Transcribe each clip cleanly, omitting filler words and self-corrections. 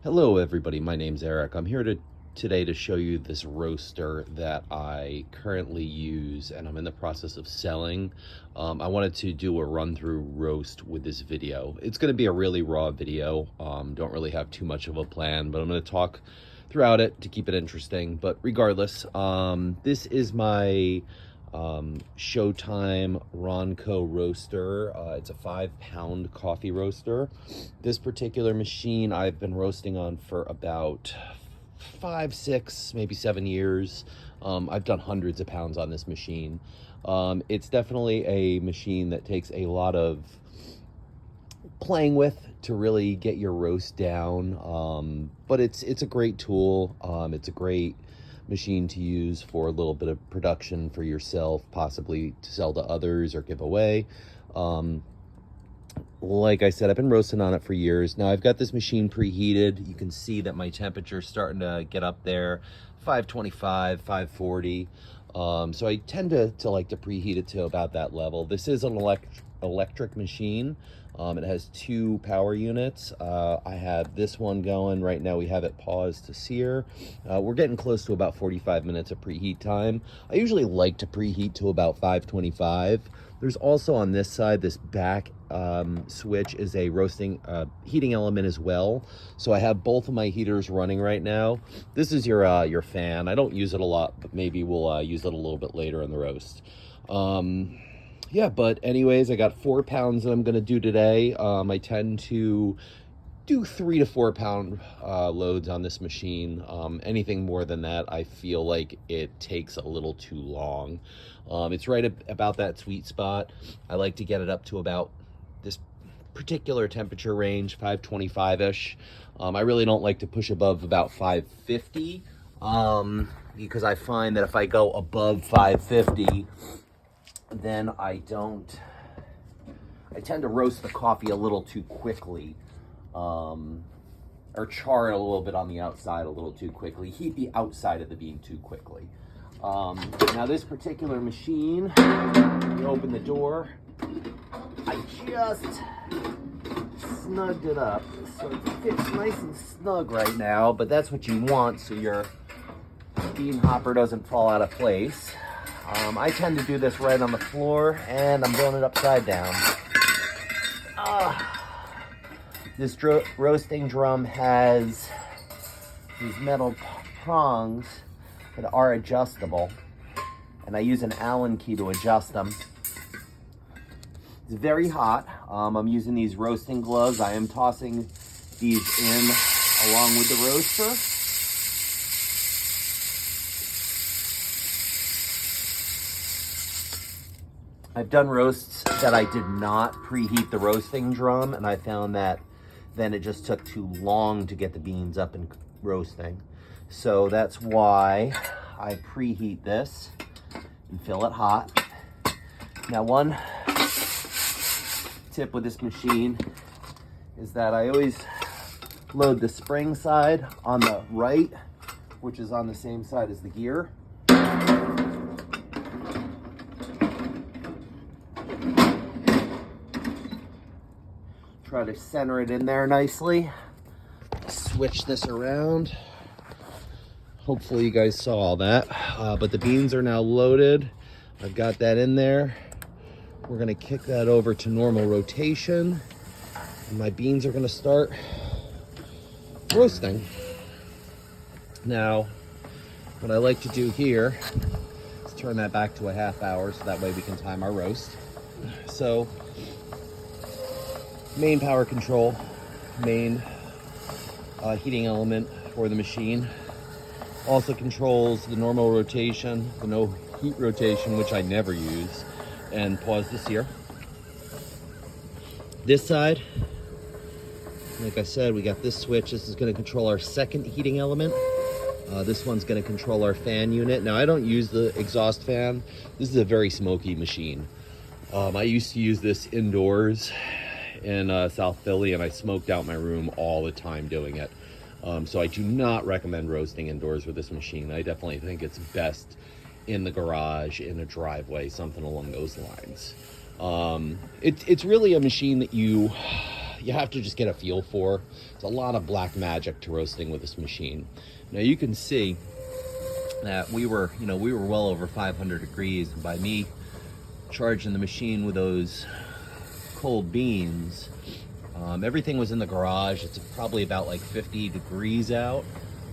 Hello everybody, my name's Eric. I'm here today to show you this roaster that I currently use and I'm in the process of selling. I wanted to do a run-through roast with this video. It's going to be a really raw video. Don't really have too much of a plan, but I'm going to talk throughout it to keep it interesting. But regardless, this is my Showtime Ronco roaster. It's a 5-pound coffee roaster. This particular machine I've been roasting on for about 5, 6, maybe 7 years. I've done hundreds of pounds on this machine. It's definitely a machine that takes a lot of playing with to really get your roast down, but it's a great tool. It's a great machine to use for a little bit of production for yourself, possibly to sell to others or give away. Like I said, I've been roasting on it for years. Now I've got this machine preheated. You can see that my temperature's starting to get up there, 525, 540. So I tend to like to preheat it to about that level. This is an electric machine. It has 2 power units. I have this one going right now. We have it paused to sear. We're getting close to about 45 minutes of preheat time. I usually like to preheat to about 525. There's also on this side, this back switch is a roasting heating element as well. So I have both of my heaters running right now. This is your fan. I don't use it a lot, but maybe we'll use it a little bit later in the roast. Yeah, but anyways, I got 4 pounds that I'm going to do today. I tend to do 3 to 4 pound loads on this machine. Anything more than that, I feel like it takes a little too long. It's right about that sweet spot. I like to get it up to about this particular temperature range, 525-ish. I really don't like to push above about 550, because I find that if I go above 550, then I tend to roast the coffee a little too quickly, or char it a little bit on the outside a little too quickly, heat the outside of the bean too quickly. Now this particular machine, you open the door, I just snugged it up so it fits nice and snug right now, but that's what you want so your bean hopper doesn't fall out of place. I tend to do this right on the floor, and I'm doing it upside down. This roasting drum has these metal prongs that are adjustable, and I use an Allen key to adjust them. It's very hot. I'm using these roasting gloves. I am tossing these in along with the roaster. I've done roasts that I did not preheat the roasting drum, and I found that then it just took too long to get the beans up and roasting. So that's why I preheat this and fill it hot. Now, one tip with this machine is that I always load the spring side on the right, which is on the same side as the gear. Try to center it in there nicely. Switch this around. Hopefully you guys saw all that. But the beans are now loaded. I've got that in there. We're gonna kick that over to normal rotation. And my beans are gonna start roasting. Now, what I like to do here is turn that back to a half hour so that way we can time our roast. So, main power control, main heating element for the machine. Also controls the normal rotation, the no heat rotation, which I never use, and pause this here. This side, like I said, we got this switch. This is going to control our second heating element. This one's going to control our fan unit. Now, I don't use the exhaust fan. This is a very smoky machine. I used to use this indoors in South Philly, and I smoked out my room all the time doing it. So I do not recommend roasting indoors with this machine. I definitely think it's best in the garage, in a driveway, something along those lines. It's really a machine that you you have to just get a feel for. It's a lot of black magic to roasting with this machine. Now you can see that we were well over 500 degrees. And by me charging the machine with those cold beans, everything was in the garage. It's probably about like 50 degrees out.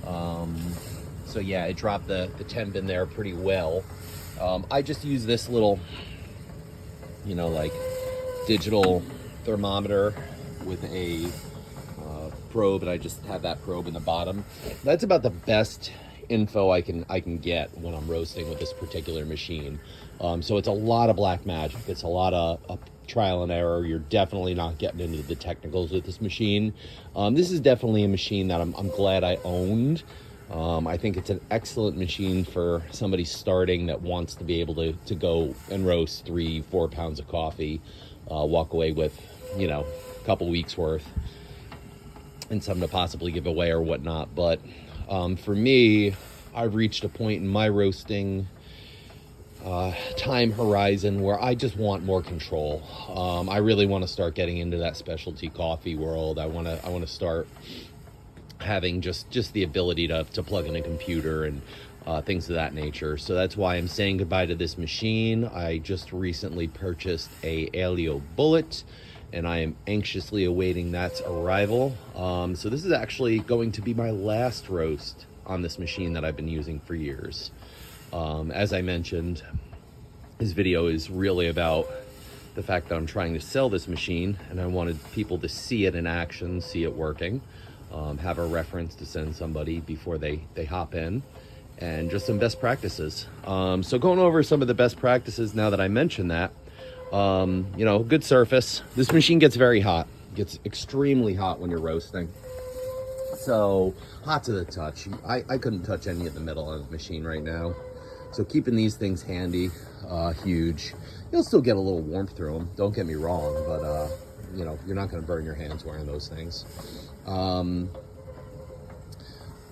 So yeah, it dropped the temp in there pretty well. I just use this little, like digital thermometer with a probe, and I just have that probe in the bottom. That's about the best info I can get when I'm roasting with this particular machine. So it's a lot of black magic. It's a lot of trial and error. You're definitely not getting into the technicals with this machine. This is definitely a machine that I'm glad I owned. I think it's an excellent machine for somebody starting that wants to be able to go and roast 3-4 pounds of coffee, walk away with, a couple weeks worth, and something to possibly give away or whatnot. But for me, I've reached a point in my roasting time horizon where I just want more control. I really want to start getting into that specialty coffee world. I want to start having just the ability to plug in a computer and things of that nature. So that's why I'm saying goodbye to this machine. I just recently purchased a Alio Bullet, and I am anxiously awaiting that's arrival. So this is actually going to be my last roast on this machine that I've been using for years. As I mentioned, this video is really about the fact that I'm trying to sell this machine, and I wanted people to see it in action, see it working, have a reference to send somebody before they hop in, and just some best practices. So going over some of the best practices now that I mentioned that, good surface. This machine gets very hot. It gets extremely hot when you're roasting. So hot to the touch. I couldn't touch any of the metal on the machine right now. So keeping these things handy, huge. You'll still get a little warmth through them, don't get me wrong, but you're not going to burn your hands wearing those things.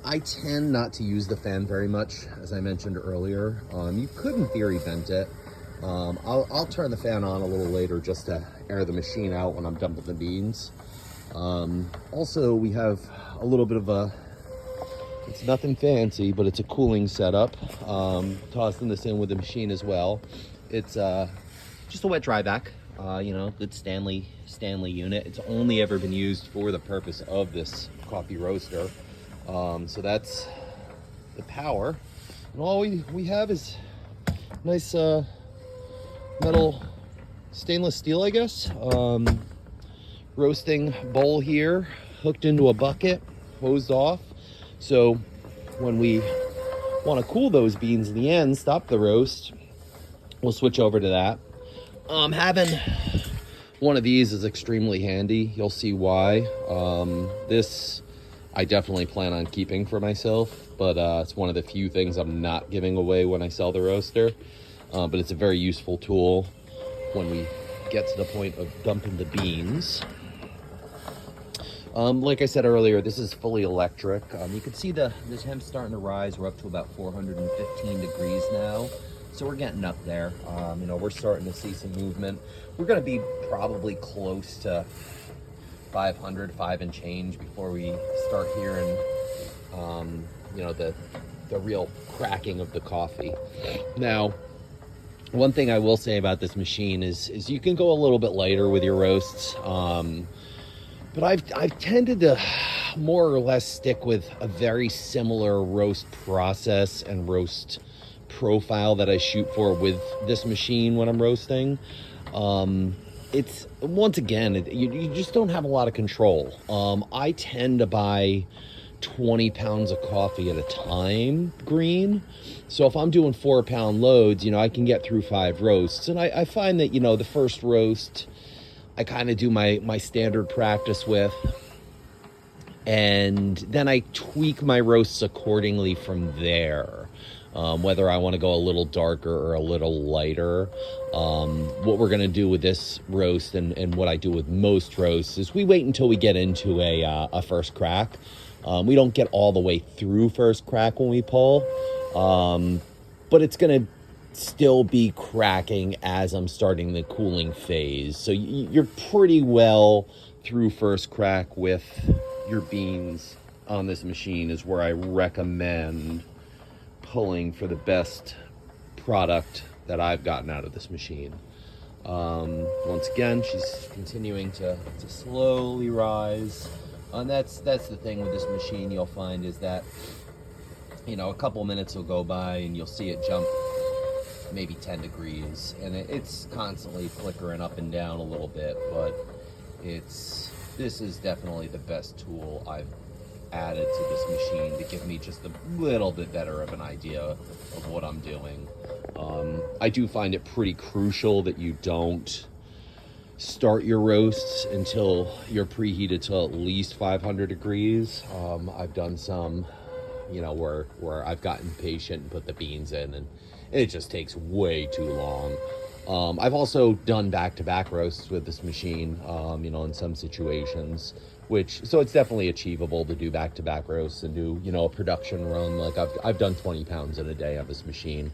I tend not to use the fan very much, as I mentioned earlier. You could, in theory, vent it. I'll turn the fan on a little later just to air the machine out when I'm dumping the beans. Also, we have a little bit of it's nothing fancy, but it's a cooling setup. Tossing this in with the machine as well. It's just a wet dry back, good Stanley unit. It's only ever been used for the purpose of this coffee roaster. So that's the power. And all we have is nice metal stainless steel, I guess. Roasting bowl here, hooked into a bucket, hosed off. So when we want to cool those beans in the end, stop the roast, we'll switch over to that. Having one of these is extremely handy. You'll see why. This I definitely plan on keeping for myself, but it's one of the few things I'm not giving away when I sell the roaster. But it's a very useful tool when we get to the point of dumping the beans. Like I said earlier, this is fully electric. You can see the temp's starting to rise. We're up to about 415 degrees now. So we're getting up there. We're starting to see some movement. We're going to be probably close to 500, 5 and change before we start hearing, the real cracking of the coffee. Now, one thing I will say about this machine is you can go a little bit lighter with your roasts. But I've tended to more or less stick with a very similar roast process and roast profile that I shoot for with this machine when I'm roasting. It's, once again, you just don't have a lot of control. I tend to buy 20 pounds of coffee at a time green. So if I'm doing 4-pound loads, I can get through 5 roasts. And I find that, the first roast, I kind of do my standard practice with, and then I tweak my roasts accordingly from there. Whether I want to go a little darker or a little lighter. What we're going to do with this roast and what I do with most roasts is we wait until we get into a first crack. We don't get all the way through first crack when we pull, but it's going to still be cracking as I'm starting the cooling phase. So you're pretty well through first crack with your beans on this machine is where I recommend pulling for the best product that I've gotten out of this machine. Once again, she's continuing to slowly rise. And that's the thing with this machine you'll find is that, you know, a couple minutes will go by and you'll see it jump maybe 10 degrees. And it's constantly flickering up and down a little bit, but this is definitely the best tool I've added to this machine to give me just a little bit better of an idea of what I'm doing. I do find it pretty crucial that you don't start your roasts until you're preheated to at least 500 degrees. I've done some, you know, where I've gotten patient and put the beans in, and it just takes way too long. I've also done back-to-back roasts with this machine, you know, in some situations, so it's definitely achievable to do back-to-back roasts and do, you know, a production run. Like I've done 20 pounds in a day on this machine,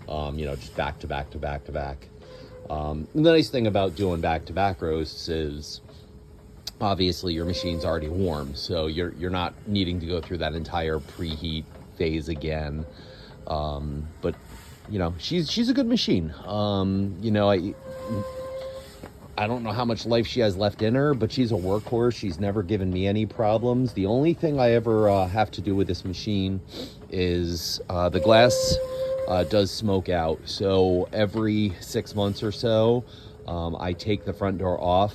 you know, just back-to-back to back-to-back. The nice thing about doing back-to-back roasts is obviously your machine's already warm, so you're not needing to go through that entire preheat phase again. But you know, she's a good machine. You know, I don't know how much life she has left in her, but she's a workhorse. She's never given me any problems. The only thing I ever have to do with this machine is the glass does smoke out. So every 6 months or so, I take the front door off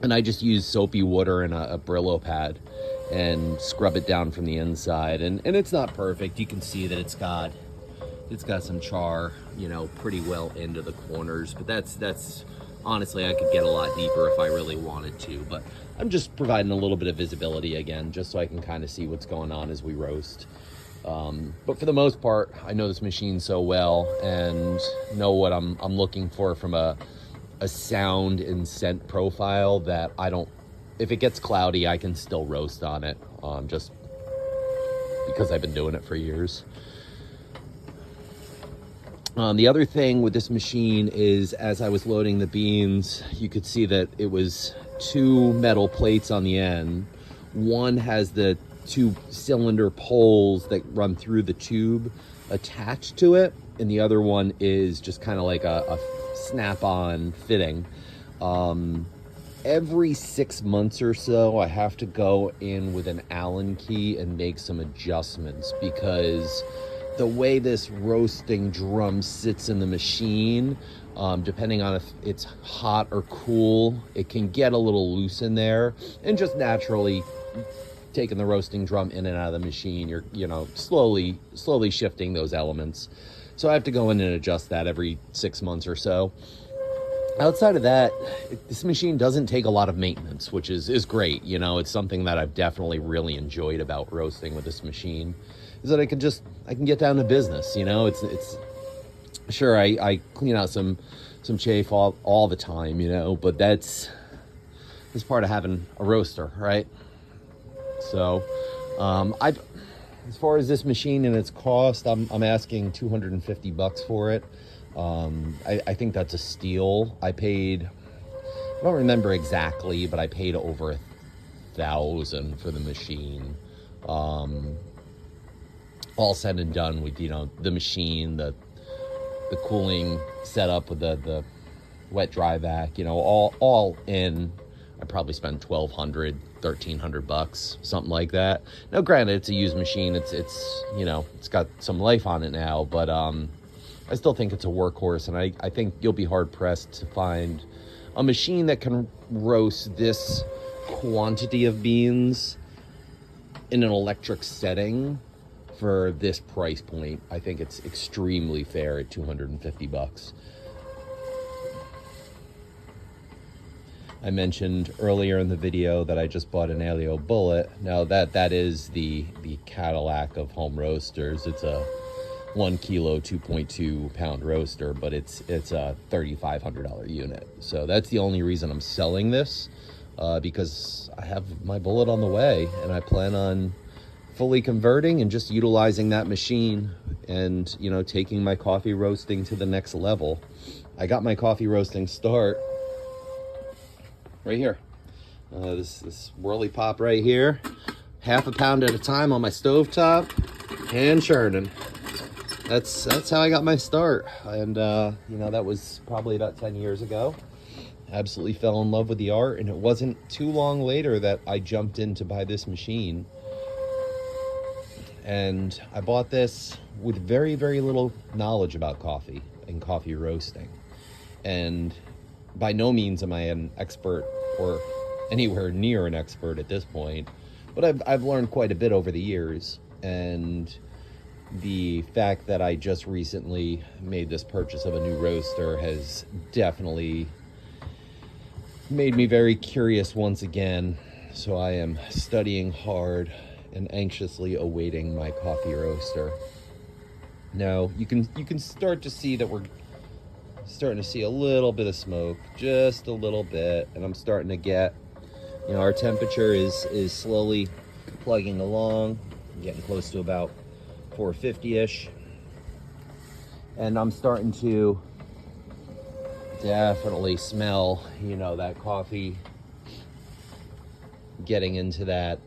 and I just use soapy water and a Brillo pad and scrub it down from the inside. And it's not perfect. You can see that it's got some char, you know, pretty well into the corners, but that's honestly, I could get a lot deeper if I really wanted to, but I'm just providing a little bit of visibility again, just so I can kind of see what's going on as we roast. But for the most part, I know this machine so well and know what I'm looking for from a sound and scent profile that if it gets cloudy, I can still roast on it, just because I've been doing it for years. The other thing with this machine is, as I was loading the beans, you could see that it was 2 metal plates on the end. One has the 2 cylinder poles that run through the tube attached to it, and the other one is just kind of like a snap-on fitting. Every 6 months or so, I have to go in with an Allen key and make some adjustments, because the way this roasting drum sits in the machine, depending on if it's hot or cool, it can get a little loose in there. And just naturally taking the roasting drum in and out of the machine, you're, you know, slowly shifting those elements. So I have to go in and adjust that every 6 months or so. Outside of that, this machine doesn't take a lot of maintenance, which is great. You know, it's something that I've definitely really enjoyed about roasting with this machine, is that I can get down to business. You know, it's sure I clean out some chafe all the time, you know, but that's part of having a roaster, right? So as far as this machine and its cost, I'm asking $250 for it. I think that's a steal. I don't remember exactly, but I paid over $1,000 for the machine. All said and done with, you know, the machine, the cooling setup with the wet dry vac, you know, all in, I probably spent $1,200, $1,300, something like that. Now, granted, it's a used machine. It's you know, it's got some life on it now, but I still think it's a workhorse, and I think you'll be hard pressed to find a machine that can roast this quantity of beans in an electric setting for this price point. I think it's extremely fair at $250. I mentioned earlier in the video that I just bought an Alio Bullet. Now that is the Cadillac of home roasters. It's a 1 kilo, 2.2 pound roaster, but it's a $3,500 unit. So that's the only reason I'm selling this, because I have my Bullet on the way, and I plan on fully converting and just utilizing that machine and, you know, taking my coffee roasting to the next level. I got my coffee roasting start right here. This whirly pop right here, half a pound at a time on my stovetop, hand churning. That's how I got my start, and you know, that was probably about 10 years ago. Absolutely fell in love with the art, and it wasn't too long later that I jumped in to buy this machine. And I bought this with very, very little knowledge about coffee and coffee roasting. And by no means am I an expert or anywhere near an expert at this point, but I've learned quite a bit over the years. And the fact that I just recently made this purchase of a new roaster has definitely made me very curious once again. So I am studying hard and anxiously awaiting my coffee roaster. Now you can start to see that we're starting to see a little bit of smoke, just a little bit, and I'm starting to get, you know, our temperature is slowly plugging along, getting close to about 450-ish, and I'm starting to definitely smell, you know, that coffee getting into that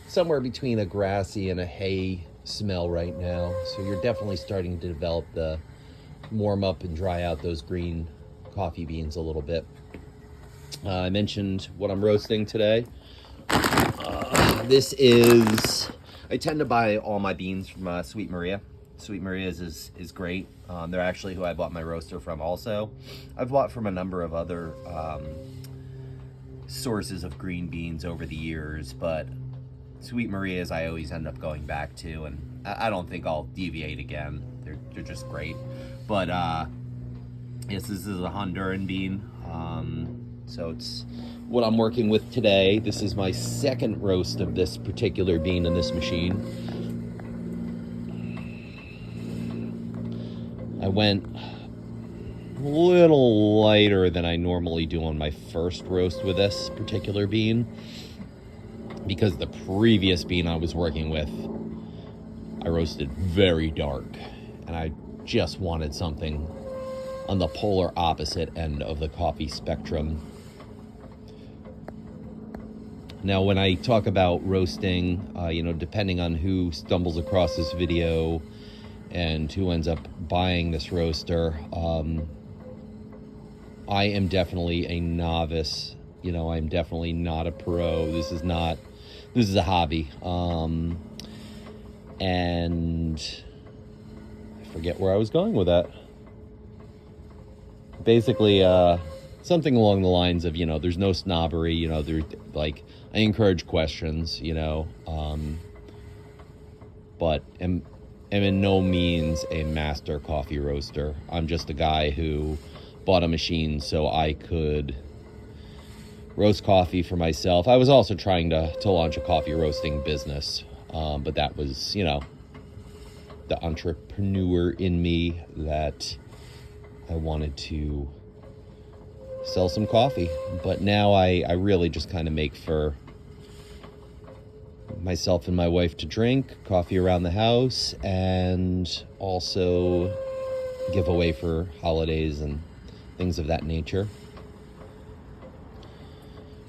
somewhere between a grassy and a hay smell right now. So you're definitely starting to develop the warm up and dry out those green coffee beans a little bit. I mentioned what I'm roasting today. This is, I tend to buy all my beans from Sweet Maria. Sweet Maria's is great. They're actually who I bought my roaster from also. I've bought from a number of other sources of green beans over the years, but Sweet Maria's I always end up going back to, and I don't think I'll deviate again. They're just great. But yes, this is a Honduran bean. So it's what I'm working with today. This is my second roast of this particular bean in this machine. I went a little lighter than I normally do on my first roast with this particular bean, because the previous bean I was working with, I roasted very dark, and I just wanted something on the polar opposite end of the coffee spectrum. Now, when I talk about roasting, you know, depending on who stumbles across this video and who ends up buying this roaster, I am definitely a novice. You know, I'm definitely not a pro. This is a hobby. And I forget where I was going with that. Basically, something along the lines of, you know, there's no snobbery, you know, like, I encourage questions, you know, but am in no means a master coffee roaster. I'm just a guy who bought a machine so I could roast coffee for myself. I was also trying to launch a coffee roasting business, but that was, you know, the entrepreneur in me that I wanted to sell some coffee. But now I really just kind of make for myself and my wife to drink, coffee around the house, and also give away for holidays and things of that nature.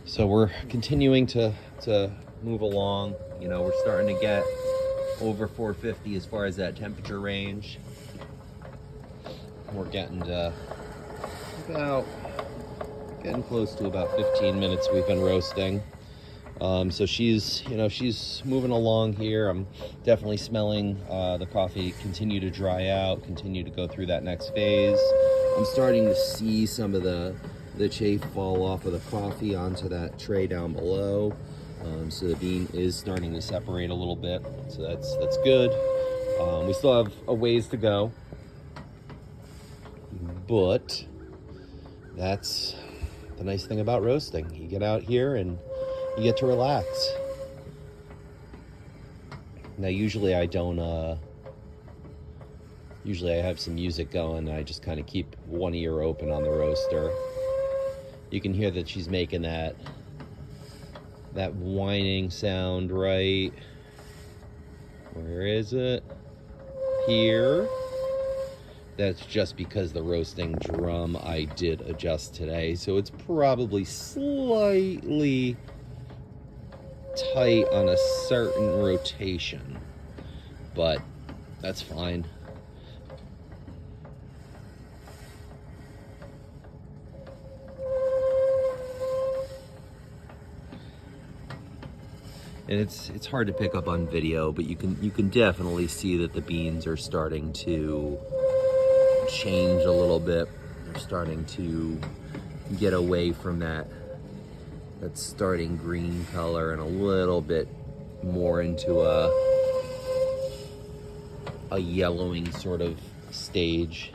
So we're continuing to move along. You know, we're starting to get over 450 as far as that temperature range. We're getting to getting close to about 15 minutes we've been roasting. So she's moving along here. I'm definitely smelling the coffee continue to dry out, continue to go through that next phase. I'm starting to see some of the chaff fall off of the coffee onto that tray down below. So the bean is starting to separate a little bit. So that's good. We still have a ways to go, but that's the nice thing about roasting. You get out here and you get to relax. Now, usually I don't, usually I have some music going and I just kind of keep one ear open on the roaster. You can hear that she's making that whining sound, right? Where is it? Here. That's just because the roasting drum I did adjust today, so it's probably slightly tight on a certain rotation, but that's fine. And it's hard to pick up on video, but you can definitely see that the beans are starting to change a little bit. They're starting to get away from that starting green color and a little bit more into a yellowing sort of stage.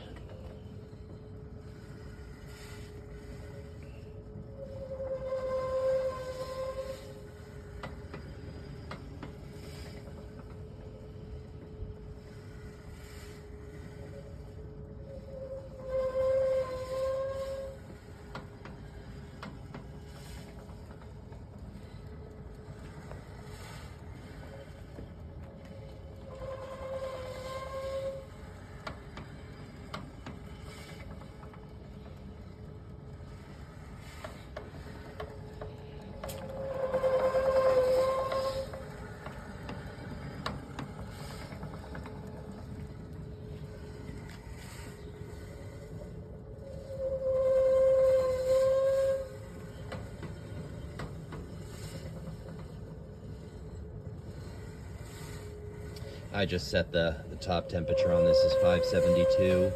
I just set the top temperature on this as 572,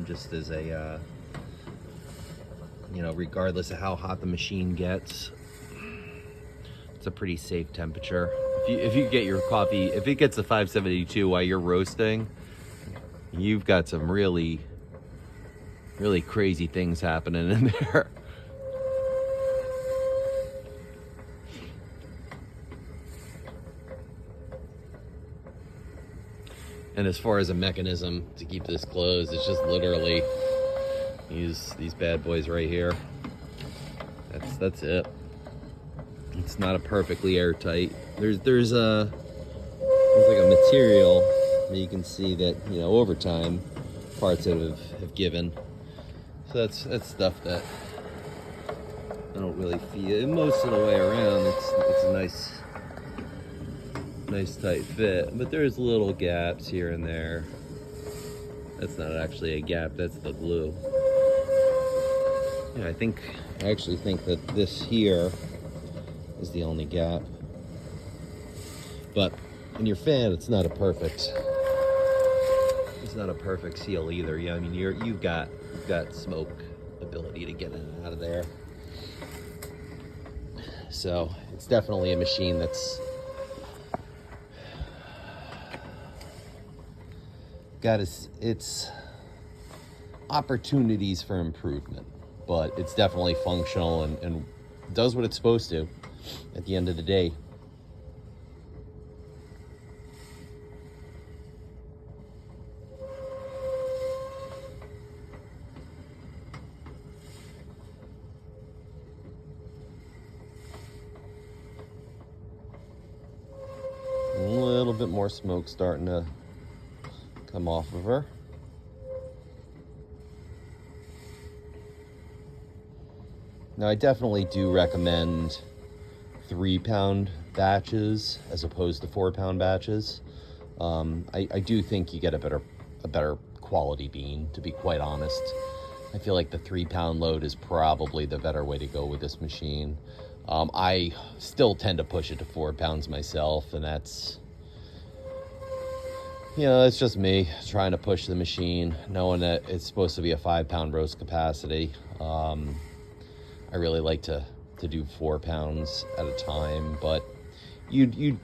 just as a, you know, regardless of how hot the machine gets, it's a pretty safe temperature. If you get your coffee, if it gets to 572 while you're roasting, you've got some really crazy things happening in there. And as far as a mechanism to keep this closed, it's just literally these bad boys right here. That's it. It's not a perfectly airtight. There's like a material that you can see that, you know, over time parts have given. So that's stuff that I don't really feel most of the way around. It's a nice tight fit, but there's little gaps here and there. That's not actually a gap, that's the glue. Yeah, I actually think that this here is the only gap. But in your fan, it's not a perfect seal either. Yeah, I mean you've got smoke ability to get in and out of there. So it's definitely a machine that's got its opportunities for improvement, but it's definitely functional and does what it's supposed to at the end of the day. A little bit more smoke starting to come off of her. Now I definitely do recommend 3-pound batches as opposed to 4-pound batches. I do think you get a better quality bean, to be quite honest. I feel like the 3-pound load is probably the better way to go with this machine. I still tend to push it to 4 pounds myself, and that's, you know, that's just me trying to push the machine, knowing that it's supposed to be a 5-pound roast capacity. I really like to do 4 pounds at a time, but you'd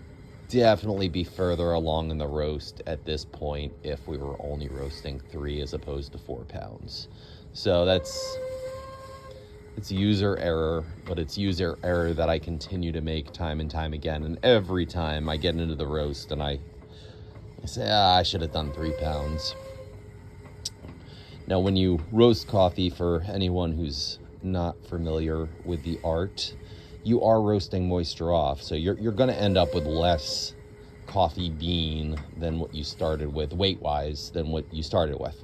definitely be further along in the roast at this point if we were only roasting 3 as opposed to 4 pounds. So it's user error, but it's user error that I continue to make time and time again. And every time I get into the roast and I say, I should have done 3 pounds. Now, when you roast coffee, for anyone who's not familiar with the art, you are roasting moisture off. So you're going to end up with less coffee bean than what you started with, weight-wise, than what you started with.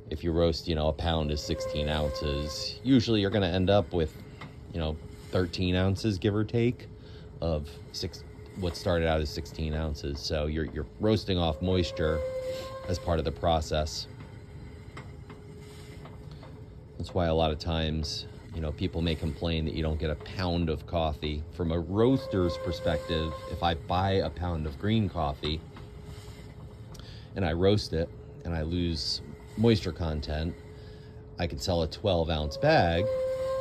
If you roast, a pound is 16 ounces, usually you're going to end up with, 13 ounces, give or take, of what started out as 16 ounces. So you're roasting off moisture as part of the process. That's why a lot of times, people may complain that you don't get a pound of coffee. From a roaster's perspective, if I buy a pound of green coffee and I roast it and I lose moisture content, I could sell a 12-ounce bag,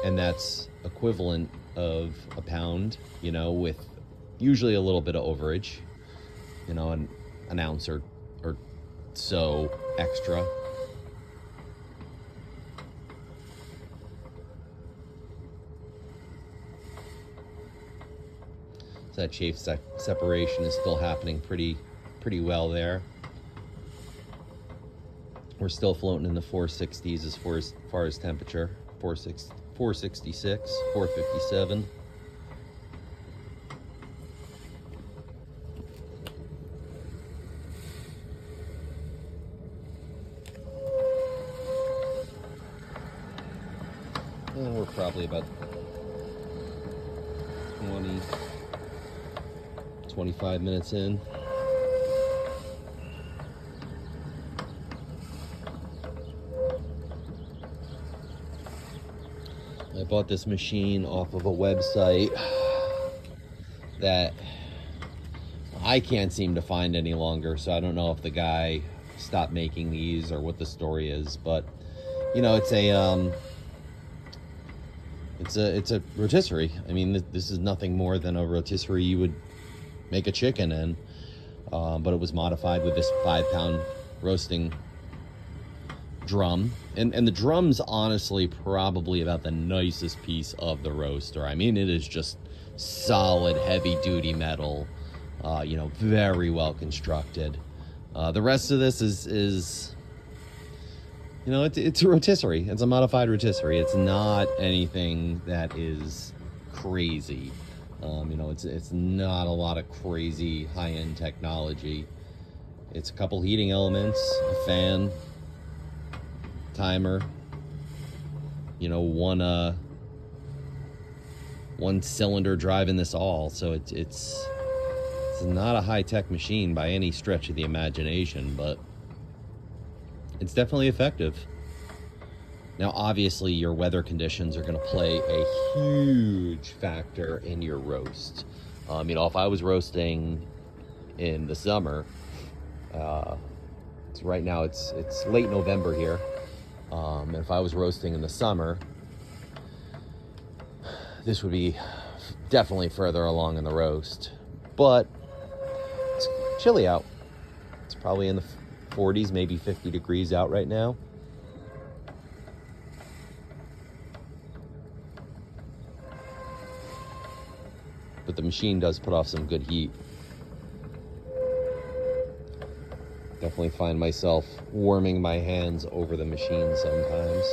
and that's equivalent of a pound, with usually a little bit of overage, an ounce or so extra. So that chafe separation is still happening pretty well there. We're still floating in the 460s as far as temperature. 466, 457. And we're probably about 25 minutes in. I bought this machine off of a website that I can't seem to find any longer, so I don't know if the guy stopped making these or what the story is, but it's a rotisserie. I mean, this is nothing more than a rotisserie you would make a chicken in, but it was modified with this 5-pound roasting drum, and the drum's honestly probably about the nicest piece of the roaster. I mean, it is just solid heavy duty metal, very well constructed. The rest of this is it's a rotisserie. It's a modified rotisserie. It's not anything that is crazy. It's not a lot of crazy high-end technology. It's a couple heating elements, a fan, timer, one cylinder driving this all. So it's not a high-tech machine by any stretch of the imagination, but it's definitely effective. Now, obviously, your weather conditions are going to play a huge factor in your roast. If I was roasting in the summer, right now it's late November here. And if I was roasting in the summer, this would be definitely further along in the roast. But it's chilly out. It's probably in the 40s, maybe 50 degrees out right now. But the machine does put off some good heat. Definitely find myself warming my hands over the machine sometimes.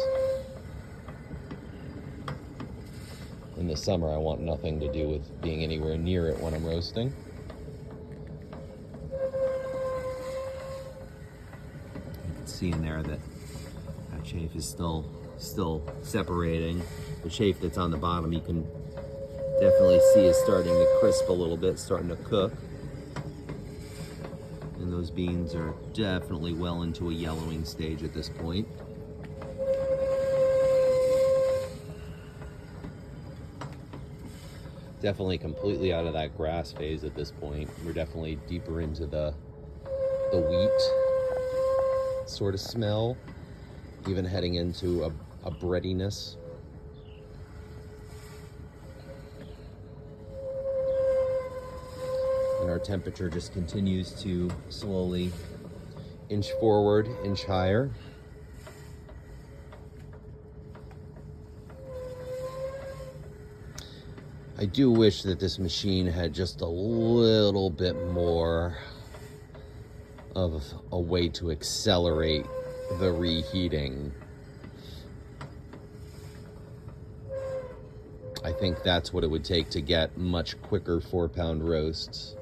In the summer, I want nothing to do with being anywhere near it when I'm roasting. You can see in there that chafe is still separating. The chafe that's on the bottom, you can definitely see is starting to crisp a little bit, starting to cook. And those beans are definitely well into a yellowing stage at this point. Definitely completely out of that grass phase at this point. We're definitely deeper into the wheat sort of smell, even heading into a breadiness. And our temperature just continues to slowly inch forward, inch higher. I do wish that this machine had just a little bit more of a way to accelerate the reheating. I think that's what it would take to get much quicker 4-pound roasts.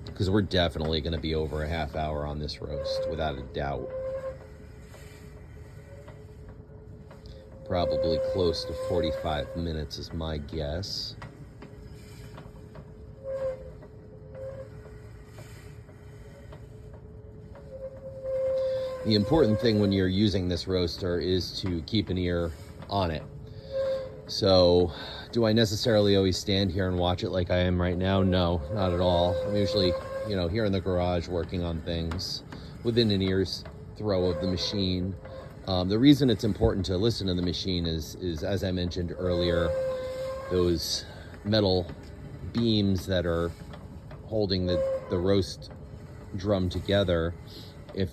because we're definitely going to be over a half hour on this roast, without a doubt. Probably close to 45 minutes is my guess. The important thing when you're using this roaster is to keep an ear on it. So, do I necessarily always stand here and watch it like I am right now? No, not at all. I'm usually, here in the garage working on things within an ear's throw of the machine. The reason it's important to listen to the machine is as I mentioned earlier, those metal beams that are holding the roast drum together, if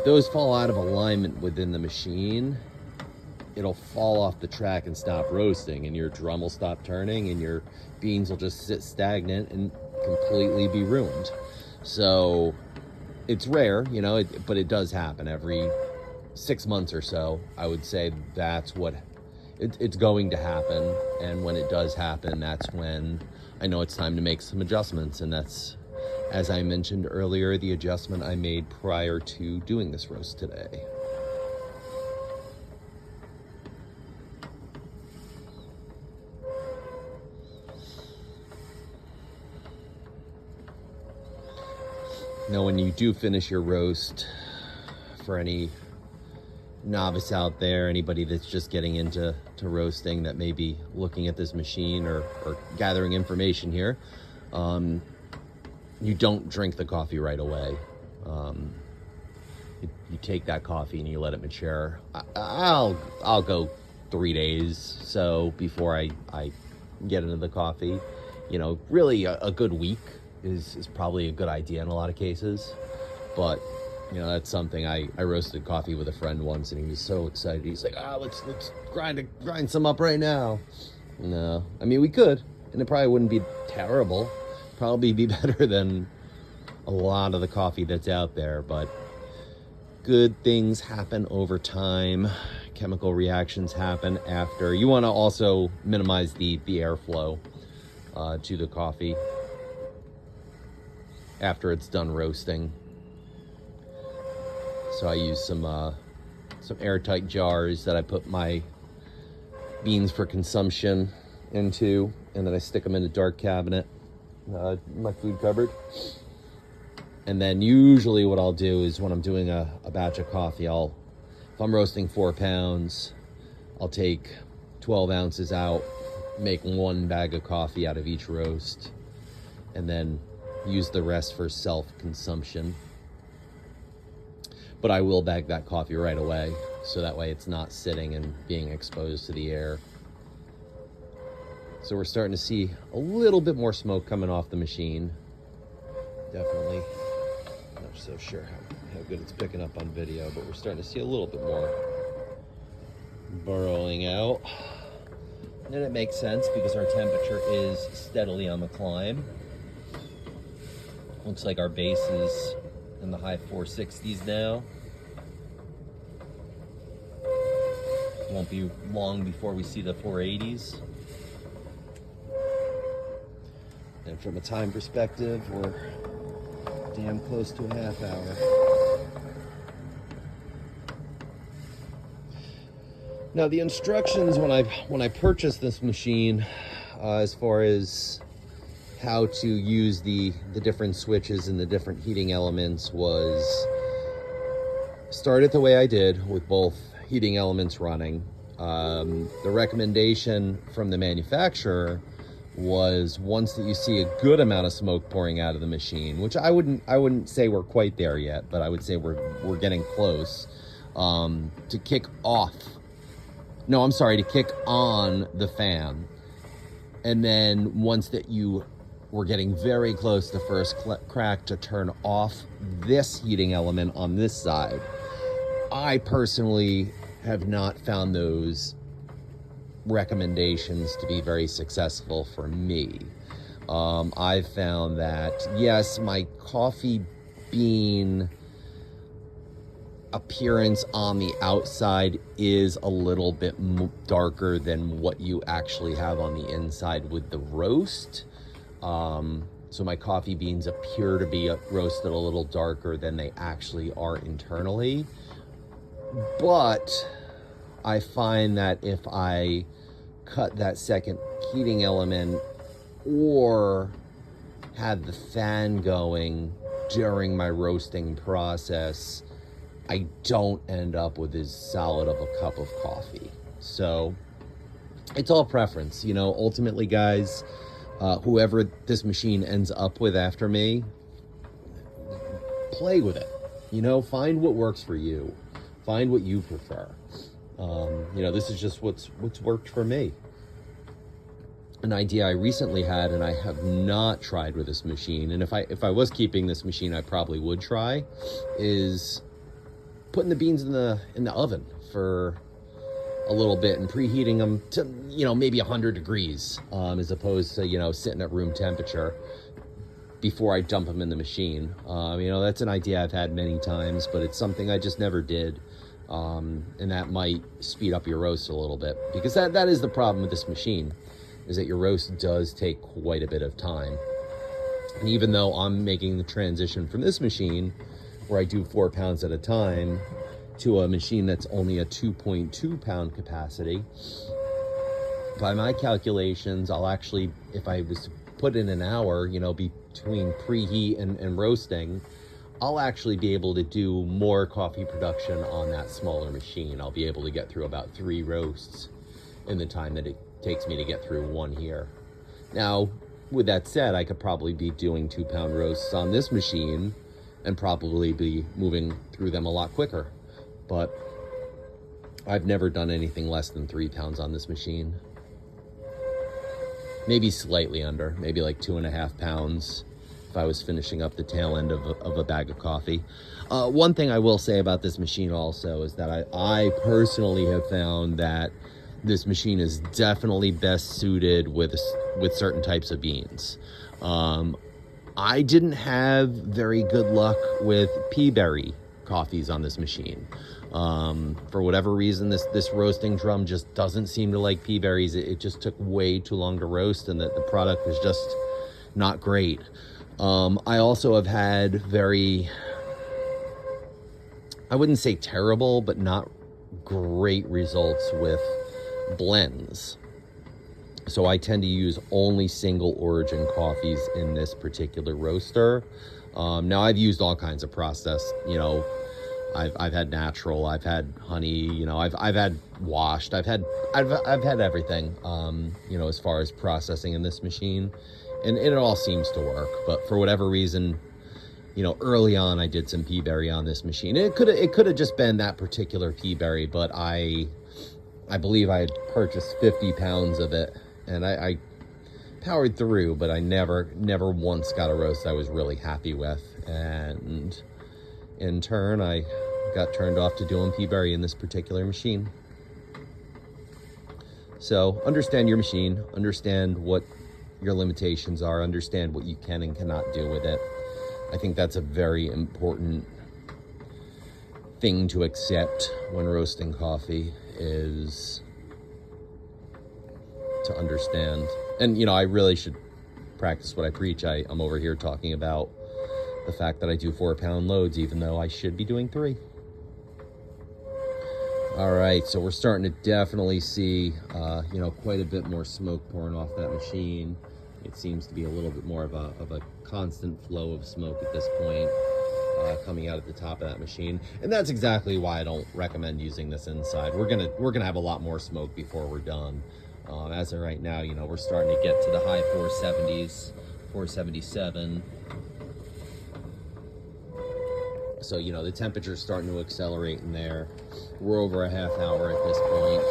those fall out of alignment within the machine, it'll fall off the track and stop roasting, and your drum will stop turning, and your beans will just sit stagnant and completely be ruined. So it's rare, but it does happen every 6 months or so. I would say that's what it's going to happen. And when it does happen, that's when I know it's time to make some adjustments. And that's, as I mentioned earlier, the adjustment I made prior to doing this roast today. Now, when you do finish your roast, for any novice out there, anybody that's just getting into roasting that may be looking at this machine or gathering information here, you don't drink the coffee right away. You take that coffee and you let it mature. I'll go 3 days so before I get into the coffee. Really a good week is probably a good idea in a lot of cases. But that's something. I roasted coffee with a friend once, and he was so excited. He's like, let's grind some up right now. No, I mean, we could, and it probably wouldn't be terrible. Probably be better than a lot of the coffee that's out there. But good things happen over time. Chemical reactions happen after. You want to also minimize the airflow to the coffee after it's done roasting. So I use some airtight jars that I put my beans for consumption into, and then I stick them in a dark cabinet, my food cupboard. And then usually what I'll do is when I'm doing a batch of coffee, if I'm roasting 4 pounds, I'll take 12 ounces out, make 1 bag of coffee out of each roast, and then use the rest for self-consumption. But I will bag that coffee right away, so that way it's not sitting and being exposed to the air. So we're starting to see a little bit more smoke coming off the machine. Definitely. Not so sure how good it's picking up on video, but we're starting to see a little bit more burrowing out. And it makes sense because our temperature is steadily on the climb. Looks like our base is in the high 460s now. Won't be long before we see the 480s. And from a time perspective, we're damn close to a half hour. Now the instructions when I purchased this machine, as far as how to use the different switches and the different heating elements, was start it the way I did with both heating elements running. The recommendation from the manufacturer was once that you see a good amount of smoke pouring out of the machine, which I wouldn't say we're quite there yet, but I would say we're getting close, to kick on the fan. And then once that you were getting very close to first crack, to turn off this heating element on this side. I personally have not found those recommendations to be very successful for me. I've found that, yes, my coffee bean appearance on the outside is a little bit darker than what you actually have on the inside with the roast. So So my coffee beans appear to be roasted a little darker than they actually are internally. But I find that if I cut that second heating element or had the fan going during my roasting process, I don't end up with as solid of a cup of coffee. So it's all preference, you know. Ultimately, guys, whoever this machine ends up with after me, play with it. You know, find what works for you. Find what you prefer. You know, this is just what's worked for me. An idea I recently had, and I have not tried with this machine, and if I was keeping this machine, I probably would try, is putting the beans in the oven for a little bit and preheating them to, you know, maybe 100 degrees, as opposed to, you know, sitting at room temperature before I dump them in the machine. You know, that's an idea I've had many times, but it's something I just never did. And that might speed up your roast a little bit, because that is the problem with this machine, is that your roast does take quite a bit of time. And even though I'm making the transition from this machine, where I do 4 pounds at a time, to a machine that's only a 2.2 pound capacity, by my calculations, I'll actually, if I was to put in an hour, you know, between preheat and roasting, I'll actually be able to do more coffee production on that smaller machine. I'll be able to get through about 3 roasts in the time that it takes me to get through 1 here. Now, with that said, I could probably be doing 2 pound roasts on this machine and probably be moving through them a lot quicker. But I've never done anything less than 3 pounds on this machine. Maybe slightly under, maybe like 2.5 pounds if I was finishing up the tail end of a bag of coffee. One thing I will say about this machine also is that I personally have found that this machine is definitely best suited with certain types of beans. I didn't have very good luck with pea berry coffees on this machine. For whatever reason, this roasting drum just doesn't seem to like pea berries. It just took way too long to roast, and that the product was just not great. I also have had I wouldn't say terrible, but not great results with blends. So I tend to use only single origin coffees in this particular roaster. Now I've used all kinds of processed, you know, I've had natural, I've had honey, you know, I've had washed, I've had everything, you know, as far as processing in this machine, and it all seems to work. But for whatever reason, you know, early on I did some pea berry on this machine. It could have just been that particular pea berry, but I believe I had purchased 50 pounds of it, and I powered through, but I never once got a roast I was really happy with. And in turn, I got turned off to doing pea berry in this particular machine. So understand your machine, understand what your limitations are, understand what you can and cannot do with it. I think that's a very important thing to accept when roasting coffee, is to understand. And, you know, I really should practice what I preach. I'm over here talking about the fact that I do 4 pound loads, even though I should be doing 3. All right, so we're starting to definitely see, you know, quite a bit more smoke pouring off that machine. It seems to be a little bit more of a constant flow of smoke at this point, coming out at the top of that machine. And that's exactly why I don't recommend using this inside. We're gonna have a lot more smoke before we're done. As of right now, you know, we're starting to get to the high 470s, 477. So, you know, the temperature's starting to accelerate in there. We're over a half hour at this point.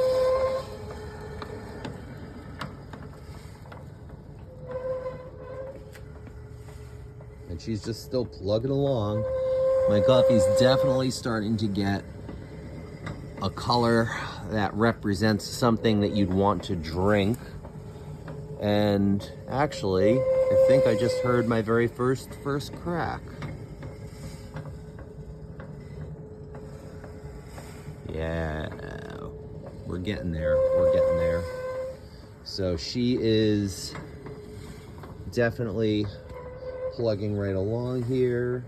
And she's just still plugging along. My coffee's definitely starting to get a color that represents something that you'd want to drink. And actually, I think I just heard my very first crack. Yeah, we're getting there. We're getting there. So she is definitely plugging right along here.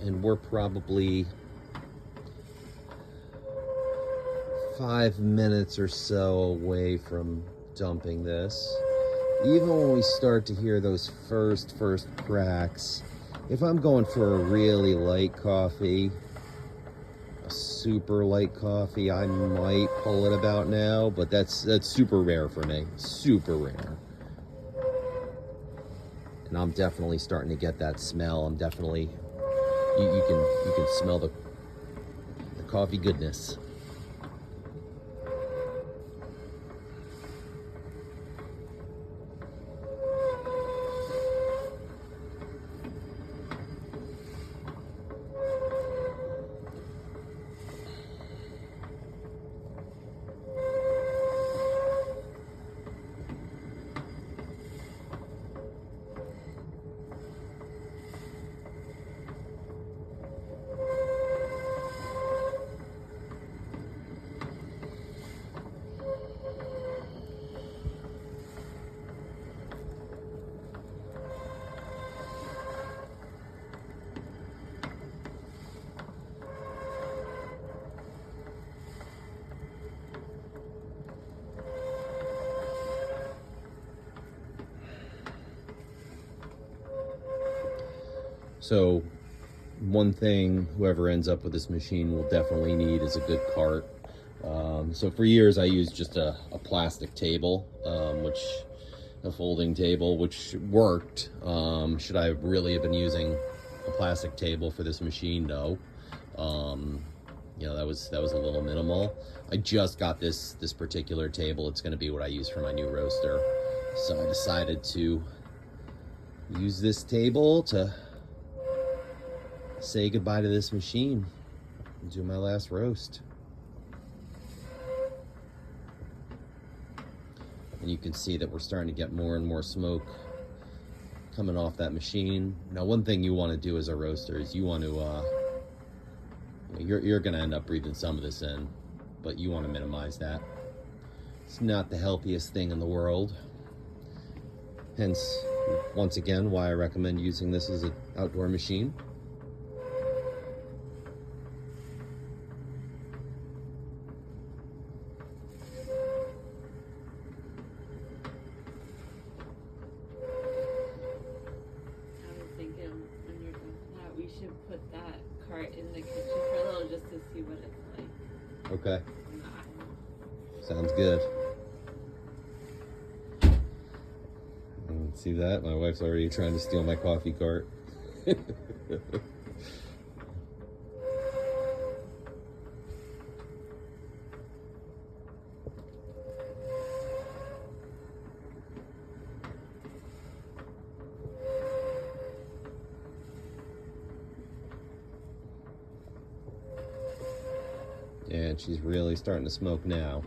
And we're probably 5 minutes or so away from dumping this. Even when we start to hear those first cracks, if I'm going for a really light coffee, a super light coffee, I might pull it about now, but that's super rare for me, super rare. And I'm definitely starting to get that smell. I'm definitely, you can smell the coffee goodness. So one thing whoever ends up with this machine will definitely need is a good cart. So for years I used just a plastic table, a folding table, which worked. Should I really have been using a plastic table for this machine? No. You know, that was a little minimal. I just got this particular table. It's going to be what I use for my new roaster. So I decided to use this table to say goodbye to this machine and do my last roast. And you can see that we're starting to get more and more smoke coming off that machine. Now, one thing you want to do as a roaster is you want to, you're going to end up breathing some of this in, but you want to minimize that. It's not the healthiest thing in the world. Hence, once again, why I recommend using this as an outdoor machine. We should put that cart in the kitchen for a little just to see what it's like. Okay. Sounds good. See that? My wife's already trying to steal my coffee cart. And she's really starting to smoke now.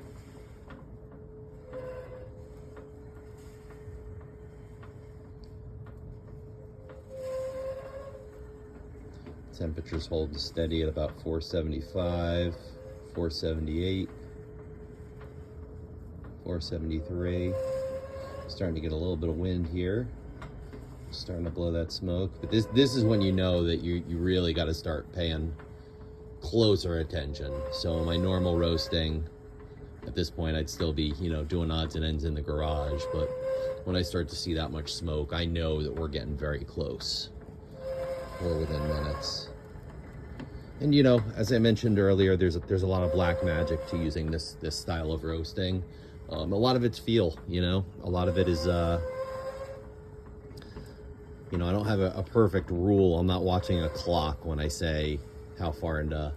Temperature's holding steady at about 475, 478, 473. Starting to get a little bit of wind here. Starting to blow that smoke. But this is when you know that you really got to start paying closer attention. So my normal roasting, at this point I'd still be, doing odds and ends in the garage, but when I start to see that much smoke, I know that we're getting very close. We're within minutes. And as I mentioned earlier, there's a lot of black magic to using this style of roasting. A lot of it's feel, a lot of it is I don't have a perfect rule. I'm not watching a clock when I say how far into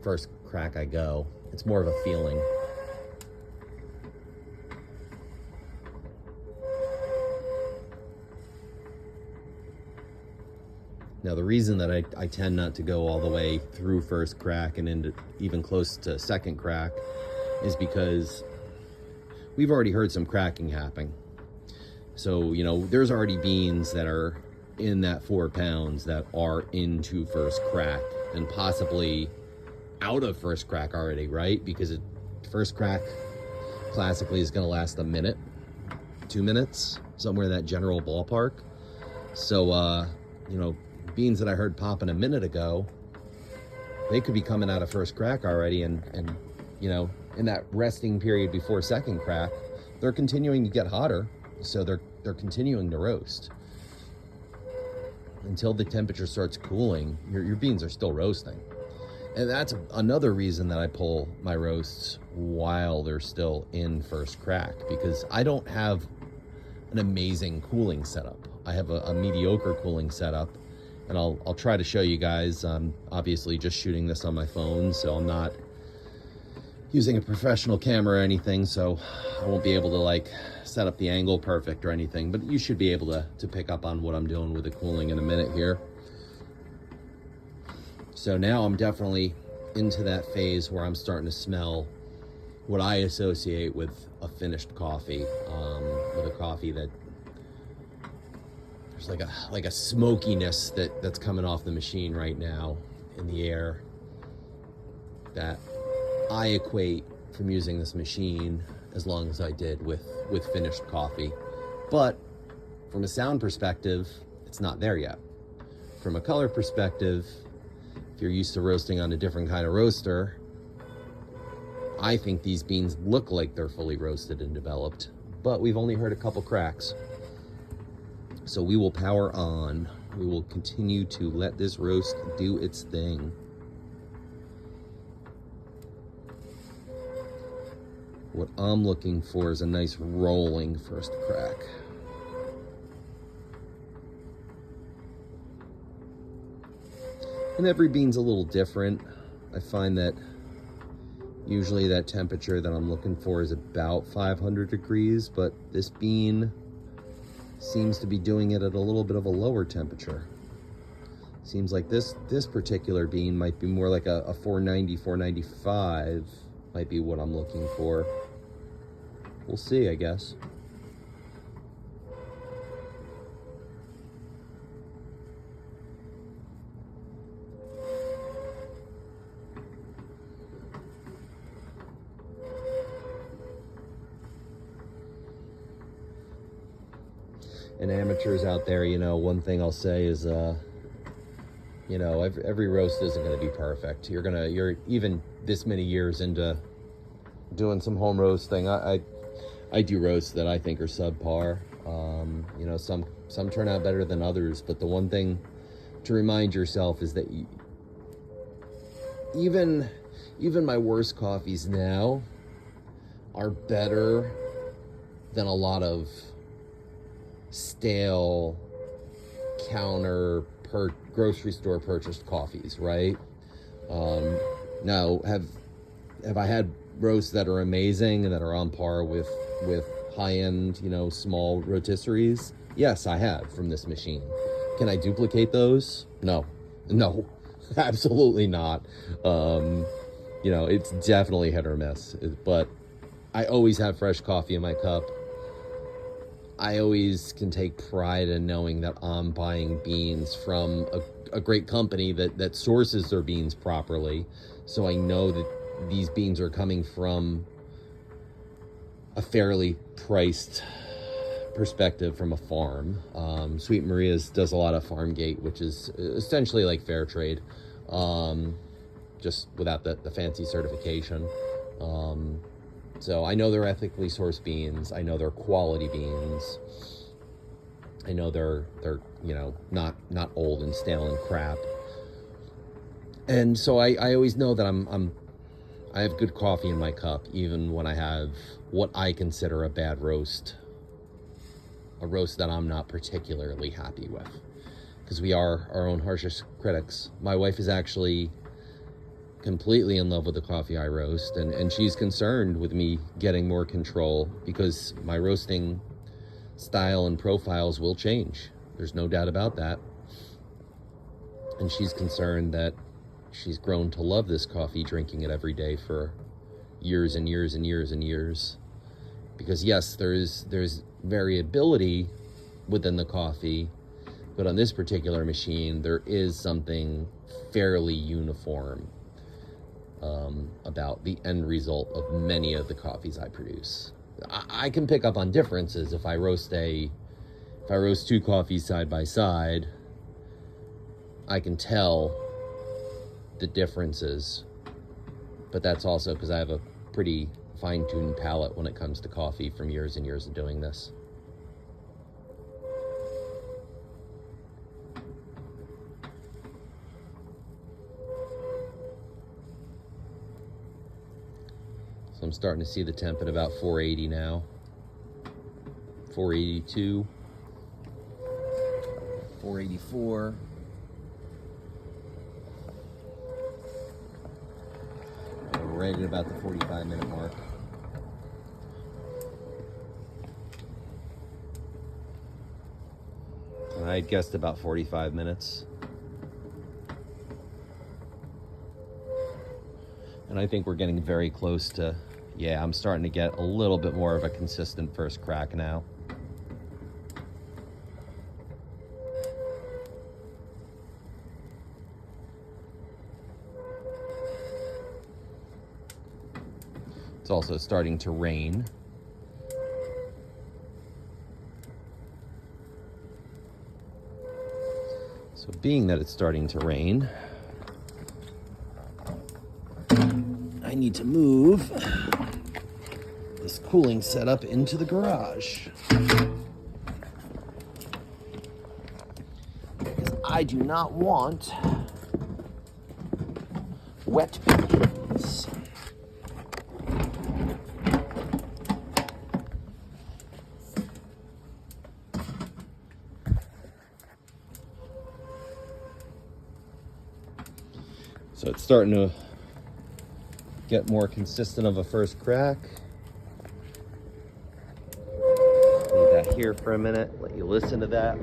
first crack I go. It's more of a feeling. Now, the reason that I tend not to go all the way through first crack and into even close to second crack is because we've already heard some cracking happening. So, there's already beans that are in that 4 pounds that are into first crack and possibly out of first crack already, right? Because first crack classically is going to last a minute 2 minutes, somewhere in that general ballpark. So, you know, beans that I heard popping a minute ago, they could be coming out of first crack already, and you know, in that resting period before second crack, they're continuing to get hotter, so they're continuing to roast until the temperature starts cooling. Your beans are still roasting, and that's another reason that I pull my roasts while they're still in first crack, because I don't have an amazing cooling setup. I have a mediocre cooling setup, and I'll try to show you guys. I'm obviously just shooting this on my phone, so I'm not using a professional camera or anything, so I won't be able to like set up the angle perfect or anything, but you should be able to pick up on what I'm doing with the cooling in a minute here. So now I'm definitely into that phase where I'm starting to smell what I associate with a finished coffee, with a coffee that there's like a smokiness that's coming off the machine right now in the air that I equate from using this machine as long as I did with finished coffee. But from a sound perspective, it's not there yet. From a color perspective, if you're used to roasting on a different kind of roaster, I think these beans look like they're fully roasted and developed, but we've only heard a couple cracks. So we will power on. We will continue to let this roast do its thing. What I'm looking for is a nice rolling first crack. And every bean's a little different. I find that usually that temperature that I'm looking for is about 500 degrees, but this bean seems to be doing it at a little bit of a lower temperature. Seems like this particular bean might be more like a 490, 495 might be what I'm looking for. We'll see, I guess. And amateurs out there, you know, one thing I'll say is, you know, every roast isn't going to be perfect. You're even this many years into doing some home roasting. I do roasts that I think are subpar. You know, some turn out better than others, but the one thing to remind yourself is that even my worst coffees now are better than a lot of stale grocery store purchased coffees, right? Now, have I had roasts that are amazing and that are on par with high-end, you know, small rotisseries? Yes, I have, from this machine. Can I duplicate those? No, absolutely not. You know, it's definitely hit or miss, but I always have fresh coffee in my cup. I always can take pride in knowing that I'm buying beans from a great company that sources their beans properly. So I know that these beans are coming from a fairly priced perspective from a farm. Sweet Maria's does a lot of farm gate, which is essentially like fair trade, just without the fancy certification. So I know they're ethically sourced beans. I know they're quality beans. I know they're you know, not old and stale and crap. And so I always know that I have good coffee in my cup, even when I have what I consider a bad roast, a roast that I'm not particularly happy with, because we are our own harshest critics. My wife is actually completely in love with the coffee I roast, and she's concerned with me getting more control, because my roasting style and profiles will change. There's no doubt about that. And she's concerned that she's grown to love this coffee, drinking it every day for years and years and years and years. Because yes, there's variability within the coffee, but on this particular machine, there is something fairly uniform about the end result of many of the coffees I produce. I can pick up on differences if I roast two coffees side by side. I can tell the differences, but that's also because I have a pretty fine-tuned palate when it comes to coffee from years and years of doing this. So I'm starting to see the temp at about 480 now. 482. 484. We're right at about the 45-minute mark. I guessed about 45 minutes. And I think we're getting very close to, yeah, I'm starting to get a little bit more of a consistent first crack now. It's also starting to rain. So being that it's starting to rain, I need to move this cooling setup into the garage. Because I do not want wet beans. So it's starting to get more consistent of a first crack. Leave that here for a minute, let you listen to that.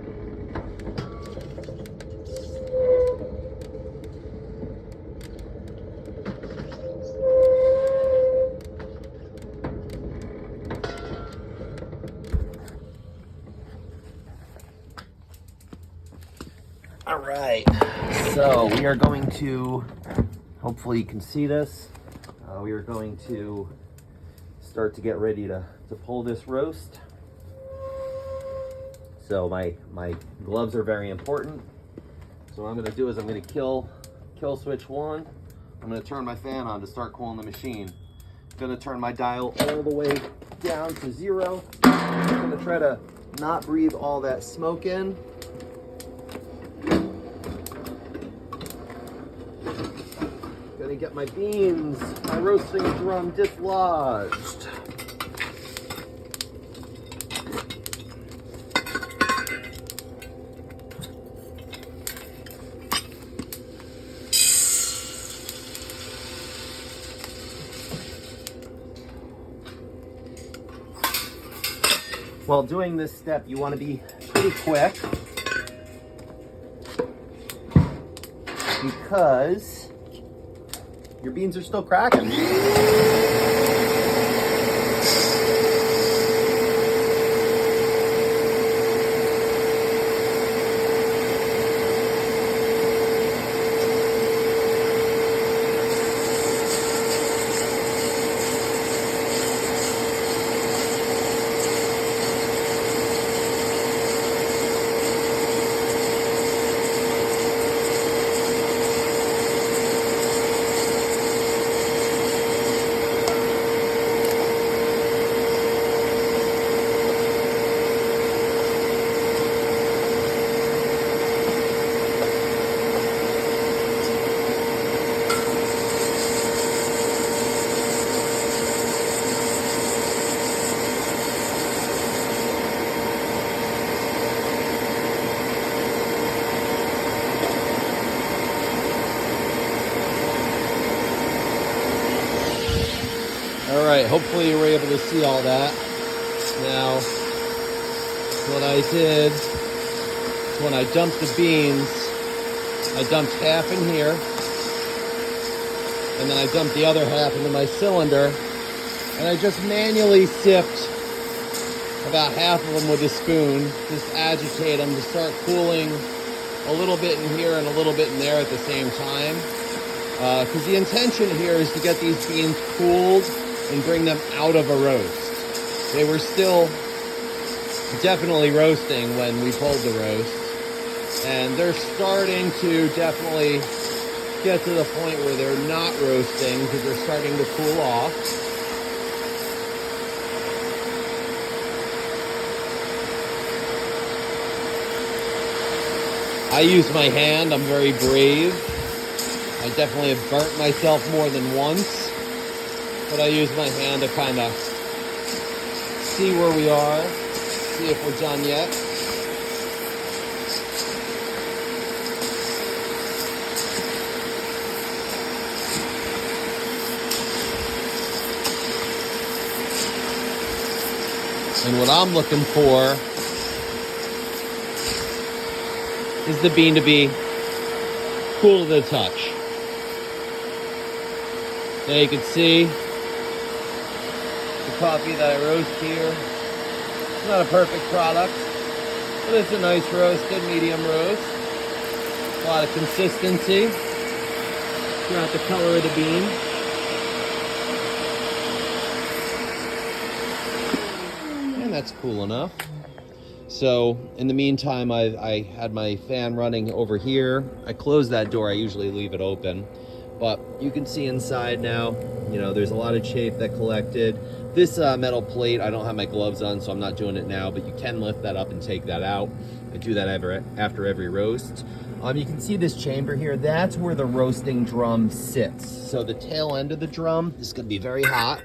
All right, so we are going to, hopefully you can see this, we are going to start to get ready to pull this roast. So my gloves are very important. So what I'm gonna do is I'm gonna kill switch 1. I'm gonna turn my fan on to start cooling the machine. I'm gonna turn my dial all the way down to 0. I'm gonna try to not breathe all that smoke in. Gonna get my beans, my roasting drum dislodged. While doing this step, you want to be pretty quick because your beans are still cracking. All right, hopefully you were able to see all that. Now, what I did is when I dumped the beans, I dumped half in here, and then I dumped the other half into my cylinder, and I just manually sipped about half of them with a spoon, just agitate them to start cooling a little bit in here and a little bit in there at the same time. Because the intention here is to get these beans cooled and bring them out of a roast. They were still definitely roasting when we pulled the roast. And they're starting to definitely get to the point where they're not roasting because they're starting to cool off. I use my hand, I'm very brave. I definitely have burnt myself more than once, but I use my hand to kind of see where we are, see if we're done yet. And what I'm looking for is the bean to be cool to the touch. Now you can see the coffee that I roast here. It's not a perfect product, but it's a nice roast, good medium roast. A lot of consistency throughout the color of the bean. And that's cool enough. So in the meantime, I had my fan running over here. I closed that door. I usually leave it open, but you can see inside now, you know, there's a lot of chafe that collected. This metal plate, I don't have my gloves on, so I'm not doing it now, but you can lift that up and take that out. I do that after every roast. You can see this chamber here. That's where the roasting drum sits. So the tail end of the drum is going to be very hot,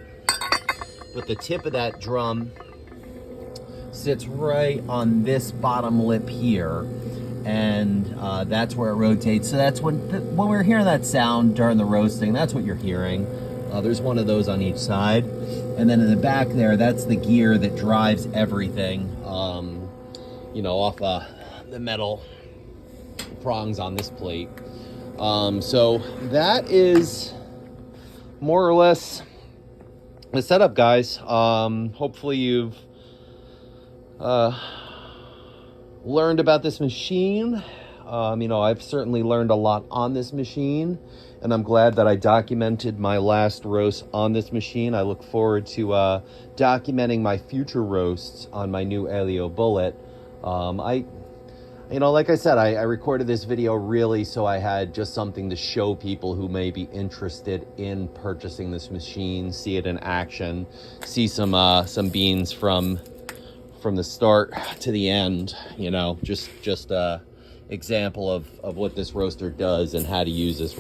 but the tip of that drum sits right on this bottom lip here, and that's where it rotates. So that's when we're hearing that sound during the roasting, that's what you're hearing. There's one of those on each side, and then in the back there, that's the gear that drives everything, you know, off the metal prongs on this plate. So that is more or less the setup, guys. Hopefully you've learned about this machine. You know, I've certainly learned a lot on this machine, and I'm glad that I documented my last roast on this machine. I look forward to documenting my future roasts on my new Helio Bullet. You know, like I said, I recorded this video really so I had just something to show people who may be interested in purchasing this machine, see it in action, see some beans from the start to the end, you know, just a example of what this roaster does and how to use this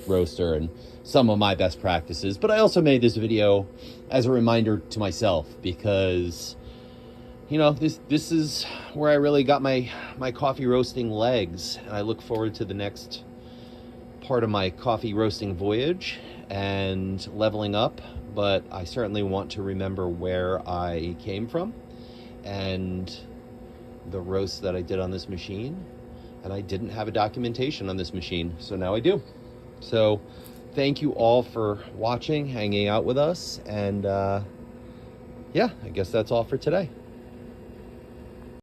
roaster and some of my best practices. But I also made this video as a reminder to myself because, you know, this is where I really got my coffee roasting legs, and I look forward to the next part of my coffee roasting voyage and leveling up. But I certainly want to remember where I came from and the roasts that I did on this machine, and I didn't have a documentation on this machine, so now I do. So thank you all for watching, hanging out with us, and yeah, I guess that's all for today.